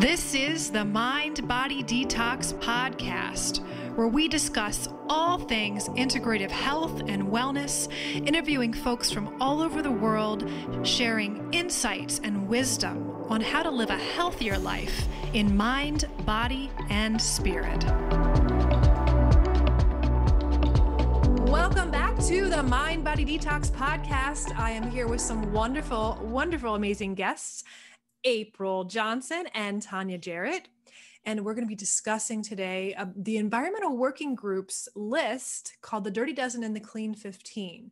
This is the Mind Body Detox Podcast, where we discuss all things integrative health and wellness, interviewing folks from all over the world, sharing insights and wisdom on how to live a healthier life in mind, body, and spirit. Welcome back to the Mind Body Detox Podcast. I am here with some wonderful, amazing guests, April Johnson and Tanya Jarrett. And we're going to be discussing today the environmental working groups list called the Dirty Dozen and the Clean 15.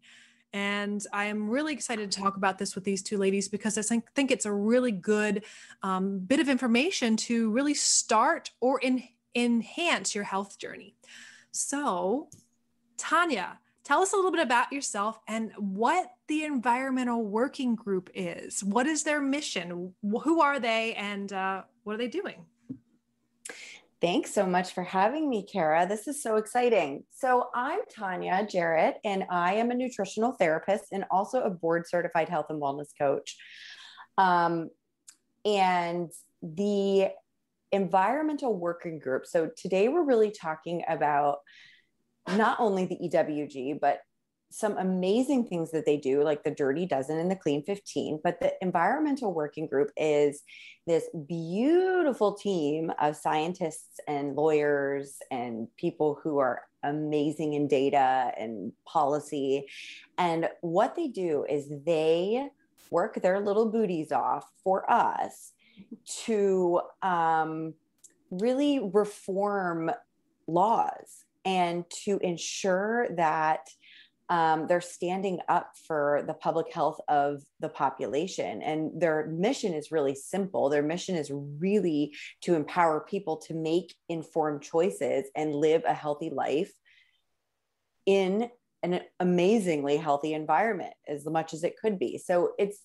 And I am really excited to talk about this with these two ladies because I think it's a really good bit of information to really start or enhance your health journey. So, Tanya, tell us a little bit about yourself and what the environmental working group is. What is their mission? Who are they, and what are they doing? Thanks so much for having me, Kara. This is so exciting. So I'm Tanya Jarrett, and I am a nutritional therapist and also a board-certified health and wellness coach. And the environmental working group. So today we're really talking about not only the EWG, but some amazing things that they do, like the Dirty Dozen and the Clean 15. But the environmental working group is this beautiful team of scientists and lawyers and people who are amazing in data and policy. And what they do is they work their little booties off for us to really reform laws and to ensure that they're standing up for the public health of the population. And their mission is really simple. Their mission is really to empower people to make informed choices and live a healthy life in an amazingly healthy environment as much as it could be. So it's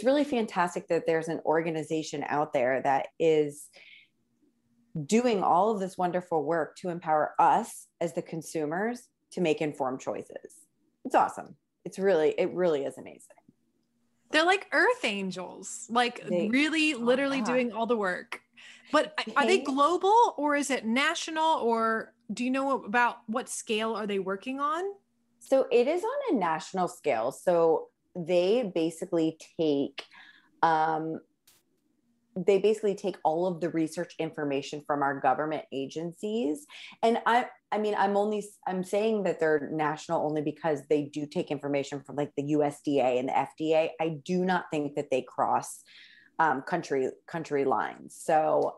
really fantastic that there's an organization out there that is doing all of this wonderful work to empower us as the consumers to make informed choices. It's awesome. It really is amazing. They're like earth angels, literally doing all the work. But are they global, or is it national, or do you know about what scale are they working on? So it is on a national scale. So they basically take all of the research information from our government agencies. And I'm saying that they're national only because they do take information from like the USDA and the FDA. I do not think that they cross country lines. So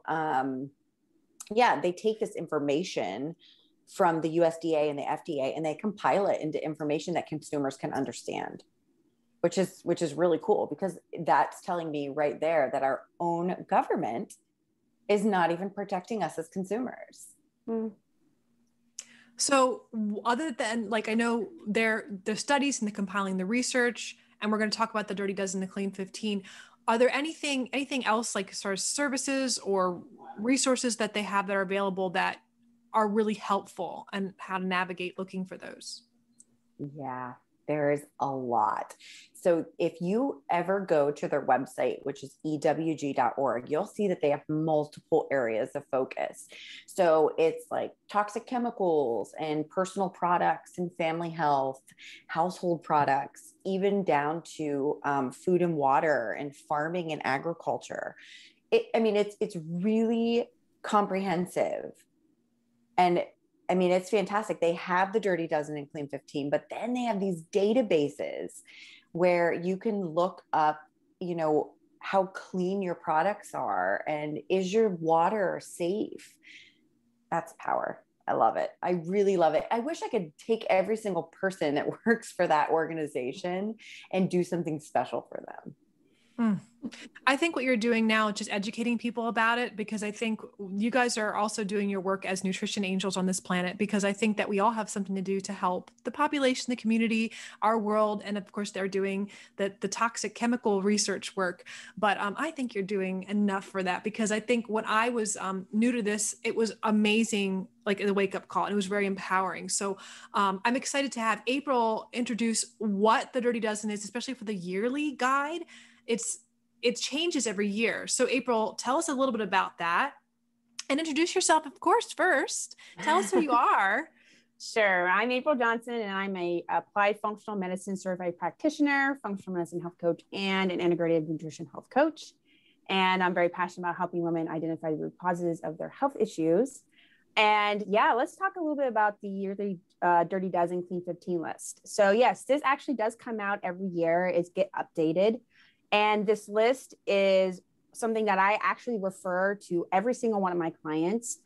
they take this information from the USDA and the FDA and they compile it into information that consumers can understand. Which is really cool, because that's telling me right there that our own government is not even protecting us as consumers. So other than, I know their studies and the compiling the research, and we're going to talk about the Dirty Dozen, the Clean 15. Are there anything else, like as far as services or resources that they have that are available that are really helpful, and how to navigate looking for those? Yeah. There's a lot. So if you ever go to their website, which is EWG.org, you'll see that they have multiple areas of focus. So it's like toxic chemicals and personal products and family health, household products, even down to food and water and farming and agriculture. It's really comprehensive. And it's fantastic. They have the Dirty Dozen and Clean 15, but then they have these databases where you can look up, how clean your products are and is your water safe? That's power. I love it. I really love it. I wish I could take every single person that works for that organization and do something special for them. I think what you're doing now is just educating people about it, because I think you guys are also doing your work as nutrition angels on this planet, because I think that we all have something to do to help the population, the community, our world. And of course, they're doing the toxic chemical research work. But I think you're doing enough for that, because I think when I was new to this, it was amazing, like the wake-up call. And it was very empowering. So I'm excited to have April introduce what the Dirty Dozen is, especially for the yearly guide. It's it changes every year. So April, tell us a little bit about that and introduce yourself, of course, first. Tell us who you are. Sure. I'm April Johnson, and I'm a applied functional medicine certified practitioner, functional medicine health coach, and an integrative nutrition health coach. And I'm very passionate about helping women identify the root causes of their health issues. And yeah, let's talk a little bit about the yearly Dirty Dozen Clean 15 list. So yes, this actually does come out every year. It's get updated. And this list is something that I actually refer to every single one of my clients.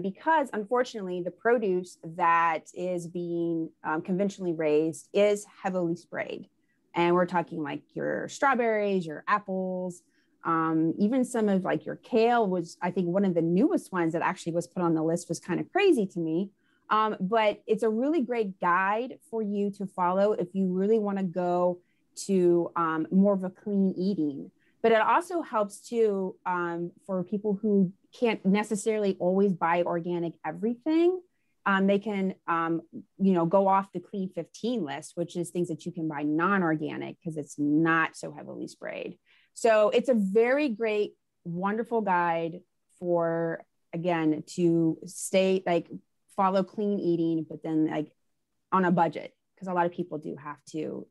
Because unfortunately, the produce that is being conventionally raised is heavily sprayed. And we're talking like your strawberries, your apples, even some of like your kale was, I think, one of the newest ones that actually was put on the list was kind of crazy to me. But it's a really great guide for you to follow if you really want to go to more of a clean eating. But it also helps too for people who can't necessarily always buy organic everything. They can, go off the Clean 15 list, which is things that you can buy non-organic because it's not so heavily sprayed. So it's a very great, wonderful guide for, again, to stay follow clean eating, but then on a budget, because a lot of people do have to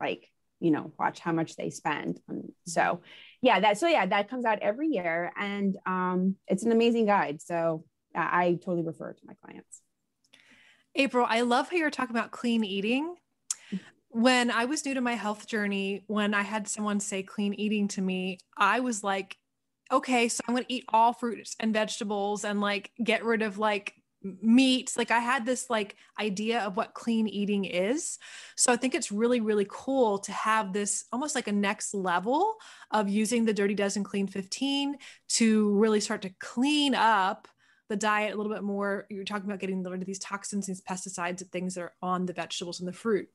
watch how much they spend. So that comes out every year, and it's an amazing guide. So I totally refer it to my clients. April, I love how you're talking about clean eating. When I was new to my health journey, when I had someone say clean eating to me, I was like, okay, so I'm going to eat all fruits and vegetables and get rid of meats. I had this idea of what clean eating is. So I think it's really, really cool to have this almost like a next level of using the Dirty Dozen Clean 15 to really start to clean up the diet a little bit more. You're talking about getting rid of these toxins, these pesticides, and things that are on the vegetables and the fruit.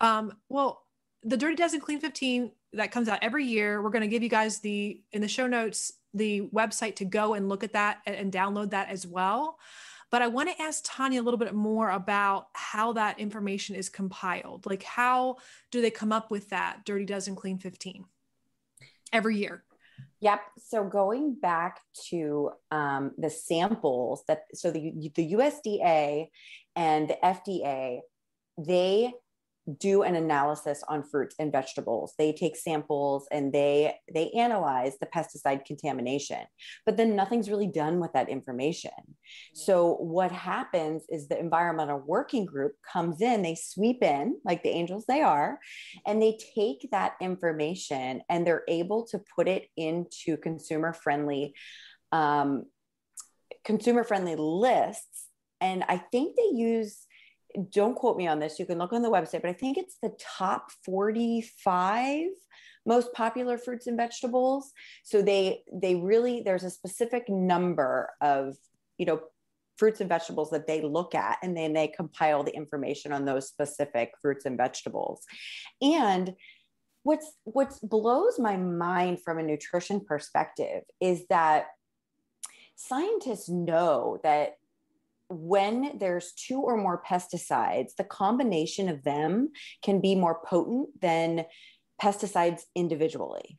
Well, the Dirty Dozen Clean 15 that comes out every year, we're going to give you guys in the show notes, the website to go and look at that and download that as well. But I want to ask Tanya a little bit more about how that information is compiled. How do they come up with that Dirty Dozen Clean 15 every year? Yep. So going back to the samples the USDA and the FDA, they do an analysis on fruits and vegetables. They take samples and they analyze the pesticide contamination, but then nothing's really done with that information. So what happens is the environmental working group comes in, they sweep in like the angels they are, and they take that information and they're able to put it into consumer-friendly lists. And I think they use, don't quote me on this, you can look on the website, but I think it's the top 45 most popular fruits and vegetables. So they really, there's a specific number of, fruits and vegetables that they look at, and then they compile the information on those specific fruits and vegetables. And what blows my mind from a nutrition perspective is that scientists know that when there's 2 or more pesticides, the combination of them can be more potent than pesticides individually.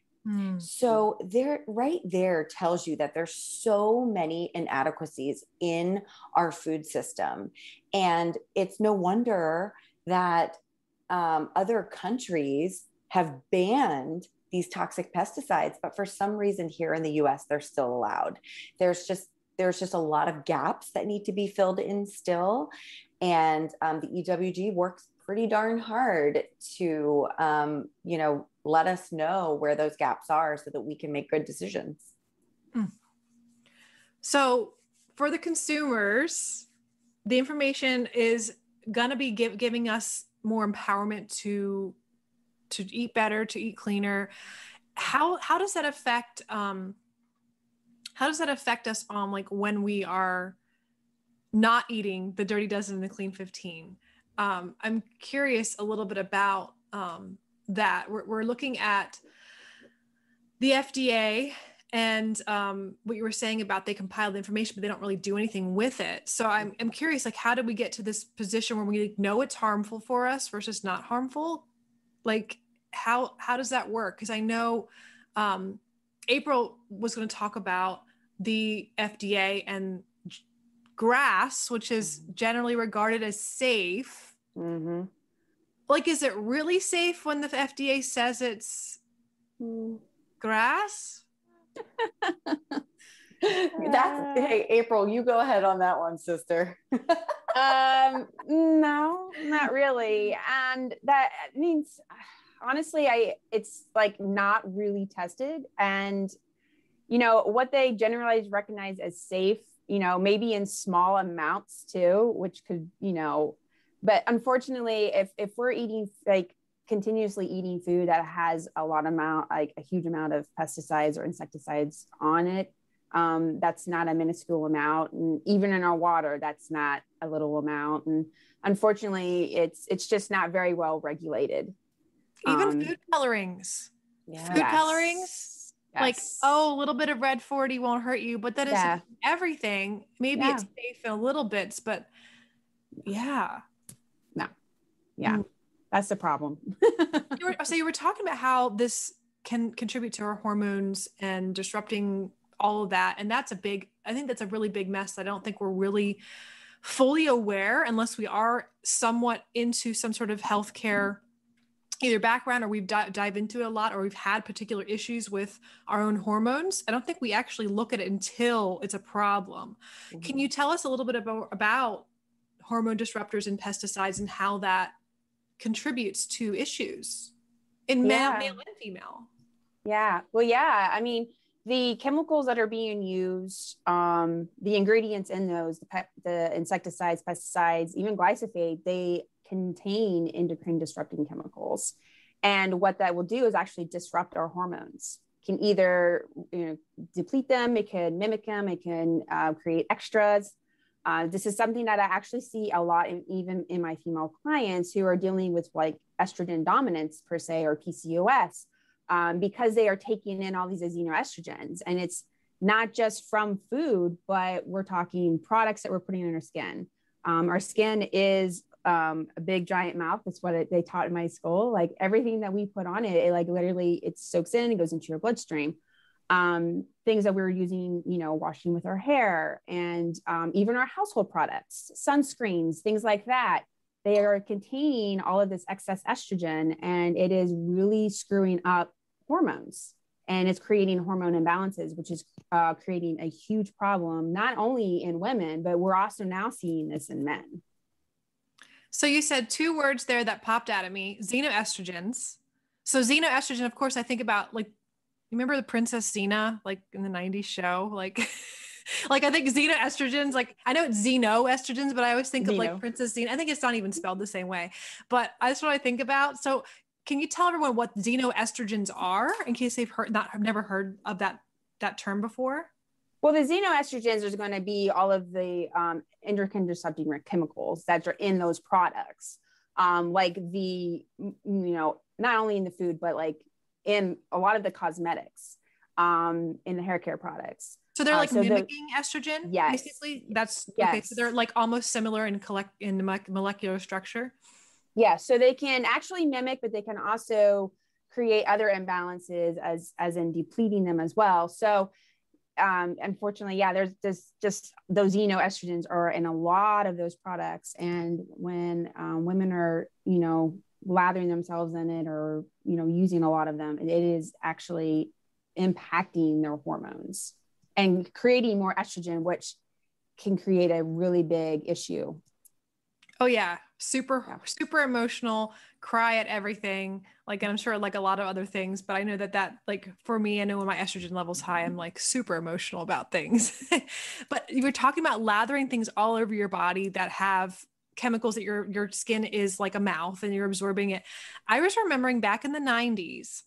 So right there tells you that there's so many inadequacies in our food system. And it's no wonder that other countries have banned these toxic pesticides, but for some reason here in the US, they're still allowed. There's just a lot of gaps that need to be filled in still. And the EWG works pretty darn hard to, let us know where those gaps are so that we can make good decisions. So for the consumers, the information is going to be giving us more empowerment to eat better, to eat cleaner. How does that affect, us on when we are not eating the Dirty Dozen and the Clean 15? I'm curious a little bit about that. We're looking at the FDA and what you were saying about they compile the information, but they don't really do anything with it. So I'm curious, how did we get to this position where we know it's harmful for us versus not harmful? How does that work? Because I know April was going to talk about the FDA and grass, which is generally regarded as safe. Mm-hmm. Like, is it really safe when the FDA says it's grass? Hey, April, you go ahead on that one, sister. No, not really. And that means, honestly, it's like not really tested. And, what they generally recognize as safe, maybe in small amounts too, which could, but unfortunately, if we're eating, like continuously eating food that has a huge amount of pesticides or insecticides on it, that's not a minuscule amount. And even in our water, that's not a little amount. And unfortunately, it's just not very well regulated. Even food colorings. Yeah. Food colorings. Yes. Like, a little bit of red 40 won't hurt you, but that is everything. Maybe it's safe in a little bits, but yeah. No. Yeah. That's the problem. You were talking about how this can contribute to our hormones and disrupting all of that. And I think that's a really big mess. I don't think we're really fully aware unless we are somewhat into some sort of healthcare either background, or we've dive into it a lot, or we've had particular issues with our own hormones. I don't think we actually look at it until it's a problem. Mm-hmm. Can you tell us a little bit about hormone disruptors and pesticides and how that contributes to issues in male and female? Yeah. Well, yeah. I mean, the chemicals that are being used, the ingredients in those, the insecticides, pesticides, even glyphosate, they contain endocrine disrupting chemicals. And what that will do is actually disrupt our hormones. It can either deplete them, it can mimic them, it can create extras. This is something that I actually see a lot even in my female clients who are dealing with like estrogen dominance per se, or PCOS, because they are taking in all these xenoestrogens. And it's not just from food, but we're talking products that we're putting in our skin. Our skin is a big giant mouth. That's what they taught in my school. Like everything that we put on it, like literally it soaks in, it goes into your bloodstream. Things that we're using, washing with our hair, and even our household products, sunscreens, things like that. They are containing all of this excess estrogen, and it is really screwing up hormones, and it's creating hormone imbalances, which is creating a huge problem, not only in women, but we're also now seeing this in men. So you said two words there that popped out at me: xenoestrogens. So xenoestrogen, of course, I think about, like, you remember the Princess Xena, like in the 90s show, like I think xenoestrogens, like I know it's xenoestrogens, but I always think of like Princess Xena. I think it's not even spelled the same way, but that's what I think about. So can you tell everyone what xenoestrogens are, in case they've never heard of that term before? Well, the xenoestrogens is going to be all of the endocrine disrupting chemicals that are in those products, like not only in the food, but like in a lot of the cosmetics, in the hair care products. So they're like mimicking estrogen. Yes. Basically, that's okay. So they're like almost similar in molecular structure. Yeah. So they can actually mimic, but they can also create other imbalances as in depleting them as well. So unfortunately, there's just those xenoestrogens are in a lot of those products. And when women are, lathering themselves in it, or, using a lot of them, it is actually impacting their hormones and creating more estrogen, which can create a really big issue. Oh yeah. Super emotional, cry at everything. Like, and I'm sure like a lot of other things, but I know that like for me, I know when my estrogen level's high, I'm like super emotional about things. But you were talking about lathering things all over your body that have chemicals that your skin is like a mouth and you're absorbing it. I was remembering back in the 90s,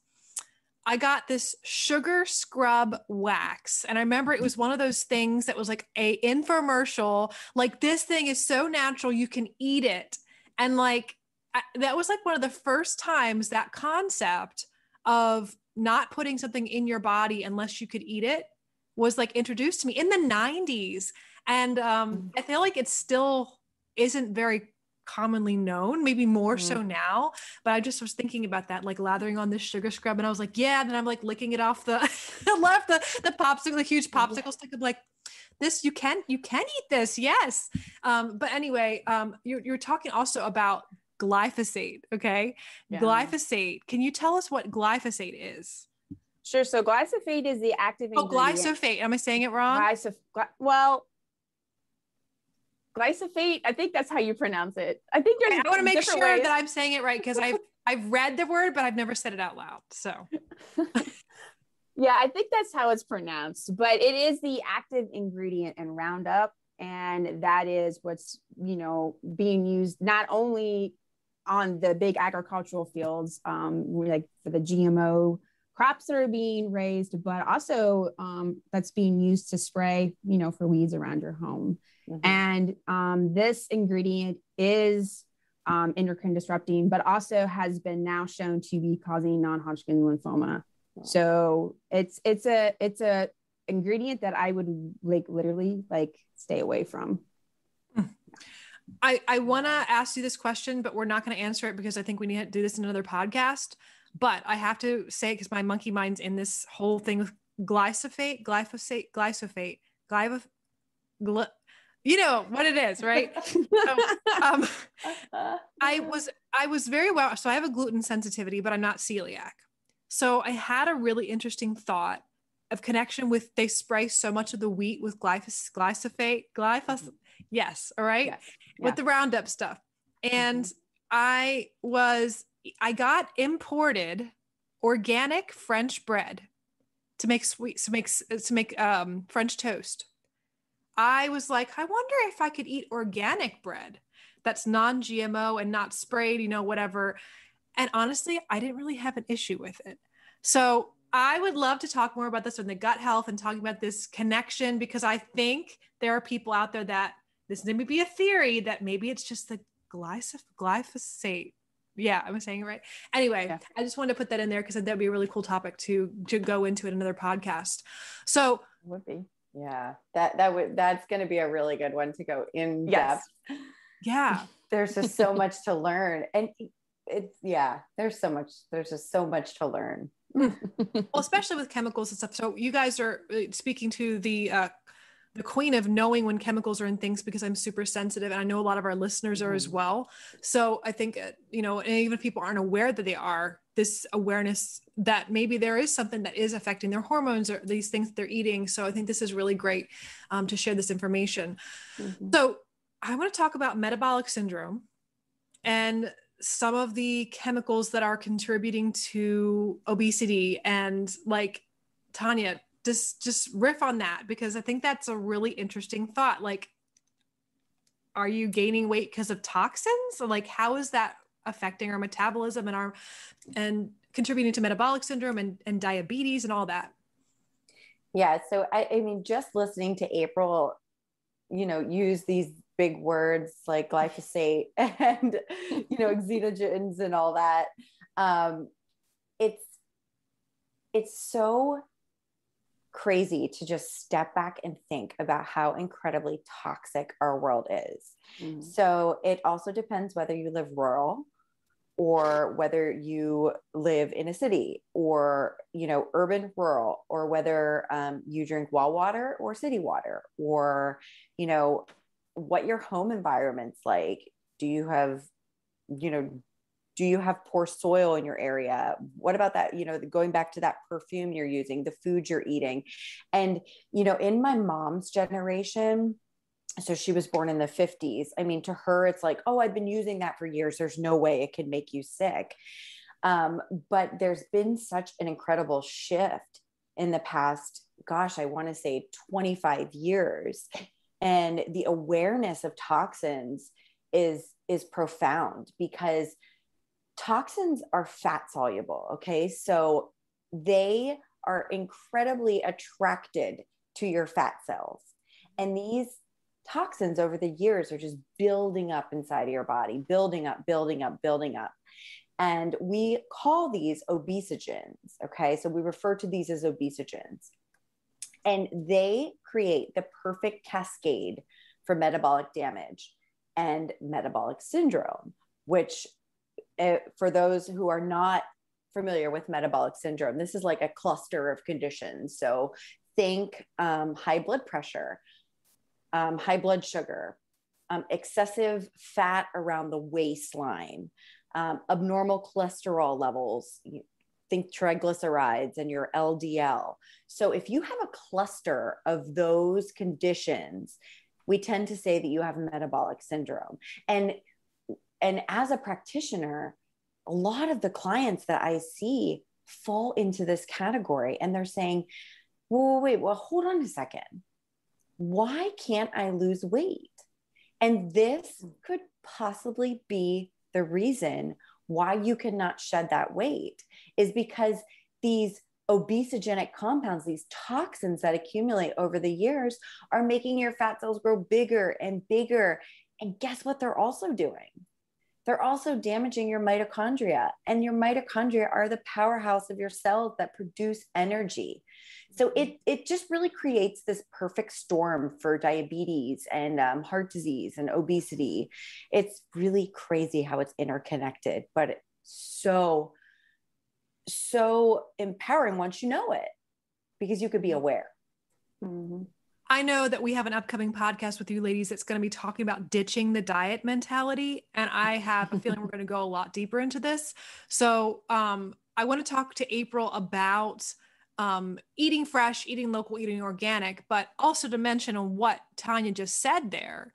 I got this sugar scrub wax. And I remember it was one of those things that was like a infomercial, like this thing is so natural, you can eat it. And like, that was like one of the first times that concept of not putting something in your body unless you could eat it was like introduced to me in the 90s. And I feel like it still isn't very commonly known, maybe more so now, but I just was thinking about that, like lathering on this sugar scrub. And I was like, yeah. And then I'm like licking it off the the popsicle, the huge popsicle stick. I'm like, this, you can eat this. Yes. But anyway, you're talking also about glyphosate. Okay. Yeah. Glyphosate. Can you tell us what glyphosate is? Sure. So glyphosate is the active ingredient. Glyphosate. Am I saying it wrong? Glyphosate, I think that's how you pronounce it. I think there's I want to make sure ways that I'm saying it right, because I've read the word, but I've never said it out loud. So yeah, I think that's how it's pronounced, but it is the active ingredient in Roundup. And that is what's, being used not only on the big agricultural fields, like for the GMO crops that are being raised, but also that's being used to spray, for weeds around your home. Mm-hmm. And this ingredient is endocrine disrupting, but also has been now shown to be causing non-Hodgkin lymphoma. Wow. So it's a ingredient that I would literally stay away from. I want to ask you this question, but we're not going to answer it because I think we need to do this in another podcast. But I have to say, because my monkey mind's in this whole thing with glyphosate, you know what it is, right? So, I was very well. So I have a gluten sensitivity, but I'm not celiac. So I had a really interesting thought of connection with, they spray so much of the wheat with glyphosate. Yes. All right. Yes. With the Roundup stuff. And I got imported organic French bread to make French toast. I was like, I wonder if I could eat organic bread that's non-GMO and not sprayed, whatever. And honestly, I didn't really have an issue with it. So I would love to talk more about this on the gut health and talking about this connection, because I think there are people out there that this may be a theory that maybe it's just the glyphosate. Yeah, I'm saying it right. Anyway, yeah. I just wanted to put that in there because that'd be a really cool topic to go into in another podcast. So it would be. Yeah, that's going to be a really good one to go in depth. Yeah. There's just so much to learn. And there's just so much to learn. Well, especially with chemicals and stuff. So you guys are speaking to the queen of knowing when chemicals are in things, because I'm super sensitive, and I know a lot of our listeners are as well. So I think, and even if people aren't aware that they are, this awareness that maybe there is something that is affecting their hormones or these things that they're eating. So I think this is really great to share this information. Mm-hmm. So I want to talk about metabolic syndrome and some of the chemicals that are contributing to obesity. And Tanya, just riff on that, because I think that's a really interesting thought. Are you gaining weight because of toxins? Or how is that affecting our metabolism and contributing to metabolic syndrome and diabetes and all that? Yeah. So I mean, just listening to April, use these big words like glyphosate and, exogens and all that. It's so crazy to just step back and think about how incredibly toxic our world is. Mm-hmm. So it also depends whether you live rural or whether you live in a city, or, urban, rural, or whether you drink well water or city water, or, what your home environment's like. Do you have poor soil in your area? What about that? Going back to that perfume you're using, the food you're eating. And, in my mom's generation, so she was born in the 50s. I mean, to her, it's like, oh, I've been using that for years. There's no way it could make you sick. But there's been such an incredible shift in the past, I want to say 25 years. And the awareness of toxins is profound, because toxins are fat soluble. Okay. So they are incredibly attracted to your fat cells. And these toxins over the years are just building up inside of your body, building up. And we call these obesogens. Okay. So we refer to these as obesogens, and they create the perfect cascade for metabolic damage. and metabolic syndrome, which for those who are not familiar with metabolic syndrome, this is like a cluster of conditions. So think high blood pressure, high blood sugar, excessive fat around the waistline, abnormal cholesterol levels, think triglycerides and your LDL. So if you have a cluster of those conditions, we tend to say that you have metabolic syndrome. And as a practitioner, a lot of the clients that I see fall into this category, and they're saying, well, hold on a second. Why can't I lose weight? And this could possibly be the reason why you cannot shed that weight, is because these obesogenic compounds, these toxins that accumulate over the years, are making your fat cells grow bigger and bigger. And guess what they're also doing? They're also damaging your mitochondria, and your mitochondria are the powerhouse of your cells that produce energy. So it just really creates this perfect storm for diabetes and heart disease and obesity. It's really crazy how it's interconnected, but so empowering once you know it, because you could be aware. Mm-hmm. I know that we have an upcoming podcast with you ladies that's going to be talking about ditching the diet mentality. And I have a feeling we're going to go a lot deeper into this. So I want to talk to April about eating fresh, eating local, eating organic, but also to mention on what Tanya just said there.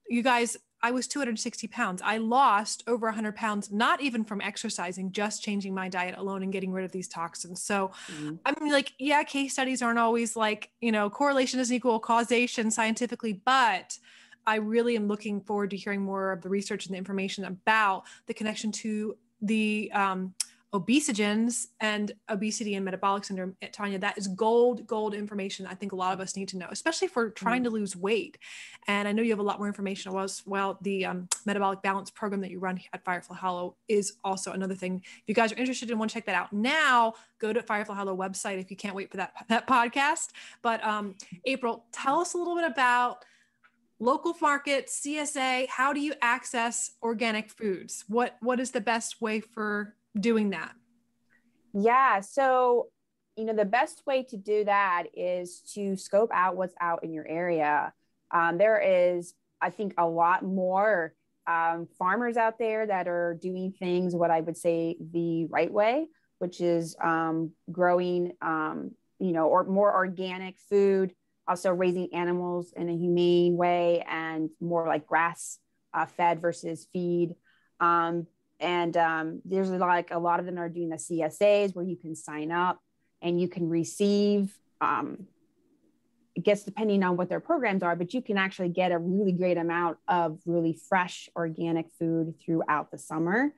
You guys, I was 260 pounds. I lost over 100 pounds, not even from exercising, just changing my diet alone and getting rid of these toxins. So I mean, like, yeah, case studies aren't always like, correlation doesn't equal causation scientifically, but I really am looking forward to hearing more of the research and the information about the connection to the obesogens and obesity and metabolic syndrome. Tanya, that is gold information. I think a lot of us need to know, especially if we're trying to lose weight. And I know you have a lot more information as well. The metabolic balance program that you run at Firefly Hollow is also another thing. If you guys are interested and want to check that out now, go to Firefly Hollow website if you can't wait for that podcast. But April, tell us a little bit about local markets, CSA. How do you access organic foods? What is the best way for doing that? Yeah. So, the best way to do that is to scope out what's out in your area. There is, I think, a lot more farmers out there that are doing things, what I would say the right way, which is growing, or more organic food, also raising animals in a humane way and more like grass fed versus feed. And there's a lot of them are doing the CSAs where you can sign up and you can receive, I guess, depending on what their programs are, but you can actually get a really great amount of really fresh organic food throughout the summer.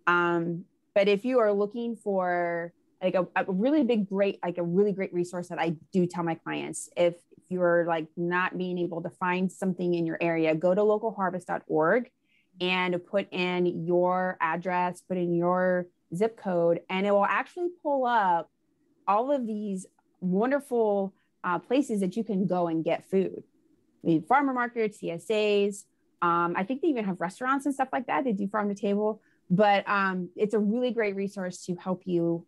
But if you are looking for like a really great resource that I do tell my clients, if you're like not being able to find something in your area, go to localharvest.org and put in your address, put in your zip code, and it will actually pull up all of these wonderful places that you can go and get food. The farmer markets, CSAs. I think they even have restaurants and stuff like that. They do farm to table, but it's a really great resource to help you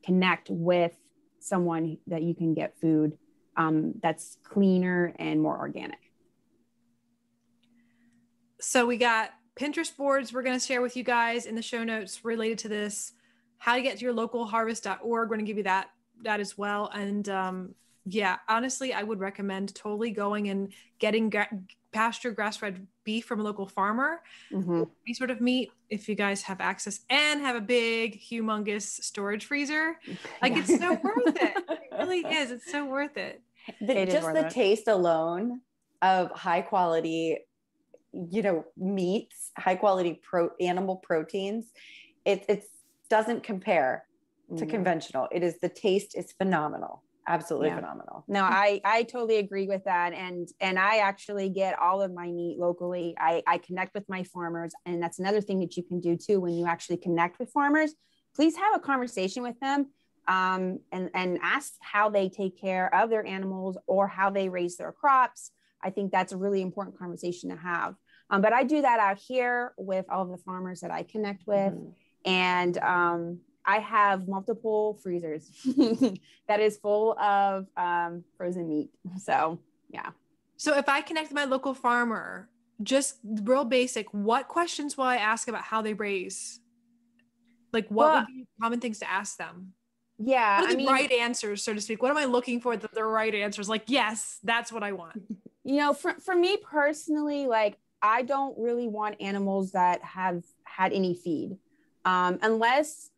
connect with someone that you can get food that's cleaner and more organic. So we got Pinterest boards we're going to share with you guys in the show notes related to this, how to get to your localharvest.org. We're going to give you that as well. And yeah, honestly, I would recommend totally going and getting pasture grass-fed beef from a local farmer, any sort of meat, if you guys have access, and have a big, humongous storage freezer. Like it's so worth it. It really is. It's so worth it. The taste alone of high quality meats, high quality animal proteins, it doesn't compare to conventional. The taste is phenomenal. Absolutely phenomenal. No, I totally agree with that. And I actually get all of my meat locally. I connect with my farmers. And that's another thing that you can do too. When you actually connect with farmers, please have a conversation with them and ask how they take care of their animals or how they raise their crops. I think that's a really important conversation to have. But I do that out here with all of the farmers that I connect with. And I have multiple freezers that is full of frozen meat. So, yeah. So if I connect with my local farmer, just real basic, what questions will I ask about how they raise? Like what would be common things to ask them? Yeah. What are the right answers, so to speak? What am I looking for that the right answers? Like, yes, that's what I want. You know, for me personally, like I don't really want animals that have had any feed. Unless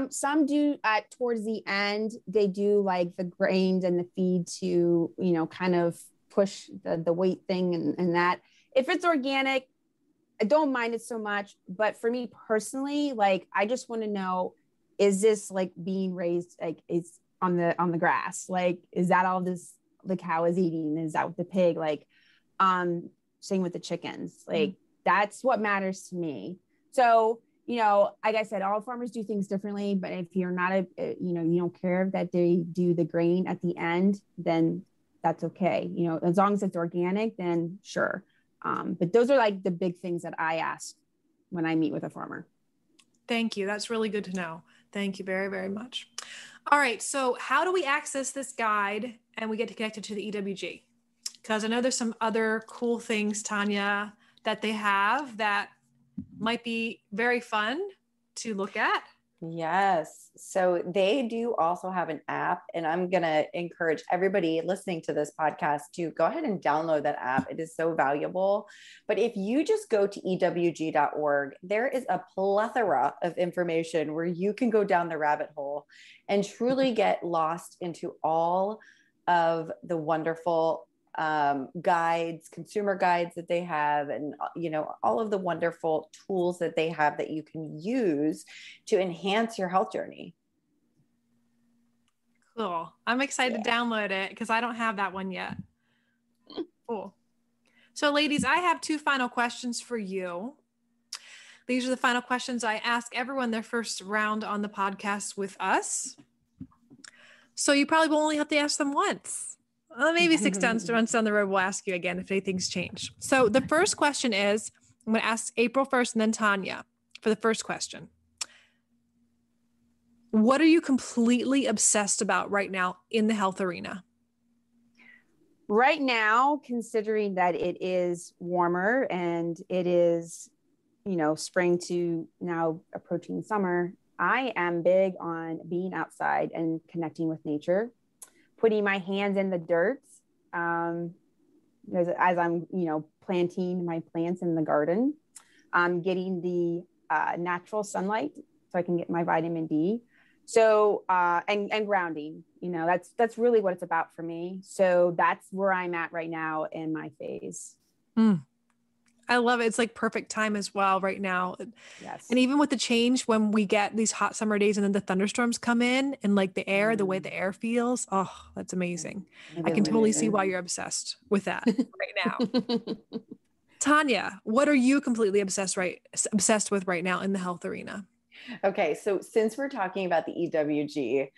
some do towards the end, they do like the grains and the feed to, you know, kind of push the weight thing and that. If it's organic, I don't mind it so much. But for me personally, like I just want to know, is this like being raised, like it's on the grass? Like, is that all this the cow is eating? Is that with the pig? Like, same with the chickens. Like that's what matters to me. So, you know, like I said, all farmers do things differently, but if you're not you know, you don't care that they do the grain at the end, then that's okay. You know, as long as it's organic, then sure. But those are like the big things that I ask when I meet with a farmer. Thank you. That's really good to know. Thank you very, very much. All right. So how do we access this guide and we get connected to the EWG? Because I know there's some other cool things, Tanya, that they have that might be very fun to look at. Yes. So they do also have an app, and I'm going to encourage everybody listening to this podcast to go ahead and download that app. It is so valuable. But if you just go to ewg.org, there is a plethora of information where you can go down the rabbit hole and truly get lost into all of the wonderful guides, consumer guides that they have, and you know, all of the wonderful tools that they have that you can use to enhance your health journey. Cool. I'm excited to download it because I don't have that one yet. Cool. So ladies, I have 2 final questions for you. These are the final questions I ask everyone their first round on the podcast with us. So you probably will only have to ask them once. Maybe 6 months down the road, we'll ask you again if anything's changed. So the first question is, I'm going to ask April first and then Tanya for the first question. What are you completely obsessed about right now in the health arena? Right now, considering that it is warmer and it is, you know, spring to now approaching summer, I am big on being outside and connecting with nature, putting my hands in the dirt as I'm, you know, planting my plants in the garden, getting the natural sunlight so I can get my vitamin D. So, and grounding, you know, that's really what it's about for me. So that's where I'm at right now in my phase. I love it. It's like perfect time as well right now. Yes. And even with the change, when we get these hot summer days and then the thunderstorms come in and like the air, the way the air feels, oh, that's amazing. I can totally see why you're obsessed with that right now. Tanya, what are you completely obsessed with right now in the health arena? Okay. So since we're talking about the EWG,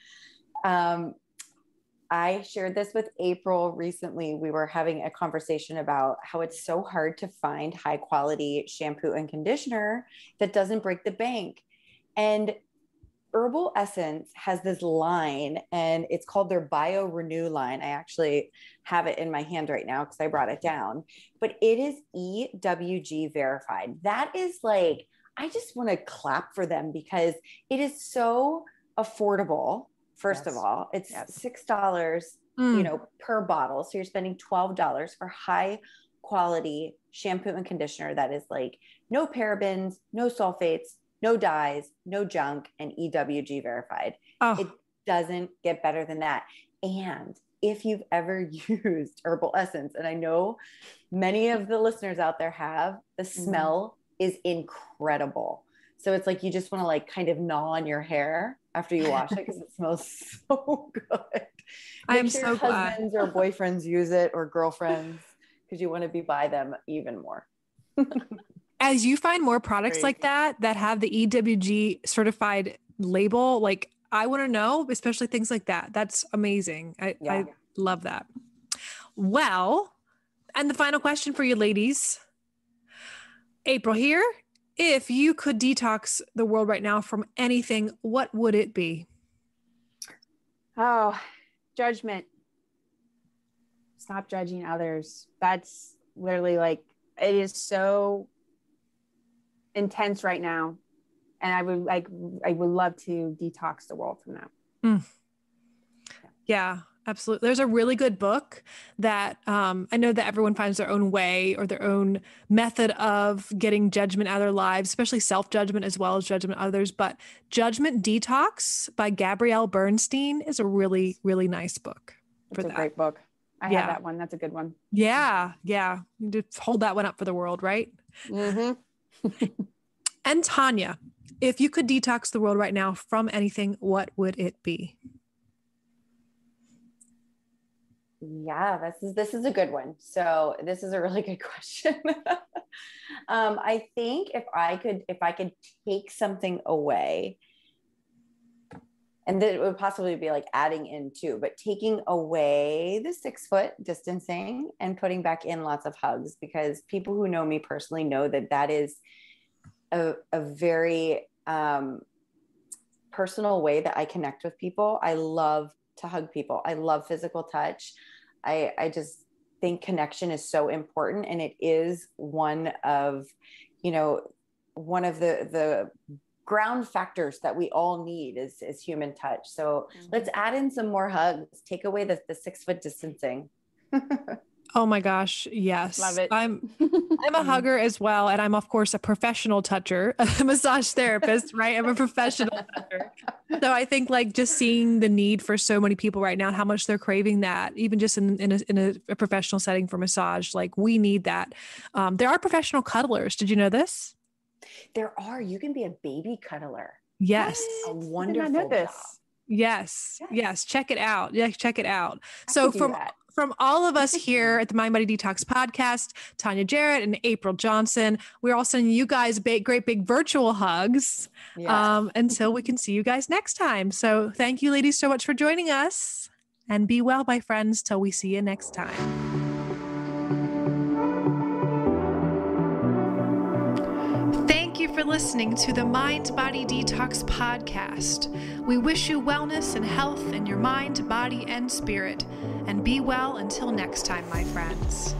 I shared this with April recently. We were having a conversation about how it's so hard to find high quality shampoo and conditioner that doesn't break the bank. And Herbal Essence has this line, and it's called their Bio Renew line. I actually have it in my hand right now because I brought it down, but it is EWG verified. That is like, I just want to clap for them because it is so affordable. First of all, it's $6, you know, per bottle. So you're spending $12 for high quality shampoo and conditioner that is like no parabens, no sulfates, no dyes, no junk, and EWG verified. Oh. It doesn't get better than that. And if you've ever used Herbal Essence, and I know many of the listeners out there have, the smell is incredible. So it's like, you just want to like kind of gnaw on your hair after you wash it because it smells so good. I am so glad. Husbands or boyfriends use it, or girlfriends, because you want to be by them even more. As you find more products like that have the EWG certified label, like I want to know, especially things like that. That's amazing. I love that. Well, and the final question for you ladies. April here. If you could detox the world right now from anything, what would it be? Oh, judgment. Stop judging others. That's literally like, it is so intense right now. And I would love to detox the world from that. Yeah, absolutely. There's a really good book that I know that everyone finds their own way or their own method of getting judgment out of their lives, especially self-judgment as well as judgment of others. But Judgment Detox by Gabrielle Bernstein is a really, really nice book. It's a great book. I have that one. That's a good one. Yeah. Yeah. You just hold that one up for the world, right? Mm-hmm. And Tanya, if you could detox the world right now from anything, what would it be? Yeah, this is a good one. So this is a really good question. I think if I could take something away, and that it would possibly be like adding in too, but taking away the 6 foot distancing and putting back in lots of hugs, because people who know me personally know that is a very personal way that I connect with people. I love to hug people. I love physical touch. I just think connection is so important, and it is one of the ground factors that we all need is human touch. So let's add in some more hugs, take away the 6 foot distancing. Oh my gosh. Yes. Love it. I'm a hugger as well. And I'm of course a professional toucher, a massage therapist, right? I'm a professional toucher. So I think like just seeing the need for so many people right now, and how much they're craving that, even just in a professional setting for massage, like we need that. There are professional cuddlers. Did you know this? There are. You can be a baby cuddler. Yes. A wonderful I did not know this. job. Yes. Check it out. Yeah, check it out. So from all of us here at the Mind Body Detox Podcast, Tanya, Jarrett, and April Johnson, we're all sending you guys great big virtual hugs until we can see you guys next time. So thank you, ladies, so much for joining us, and be well, my friends, till we see you next time. Thank you for listening to the Mind Body Detox Podcast. We wish you wellness and health in your mind, body, and spirit. And be well until next time, my friends.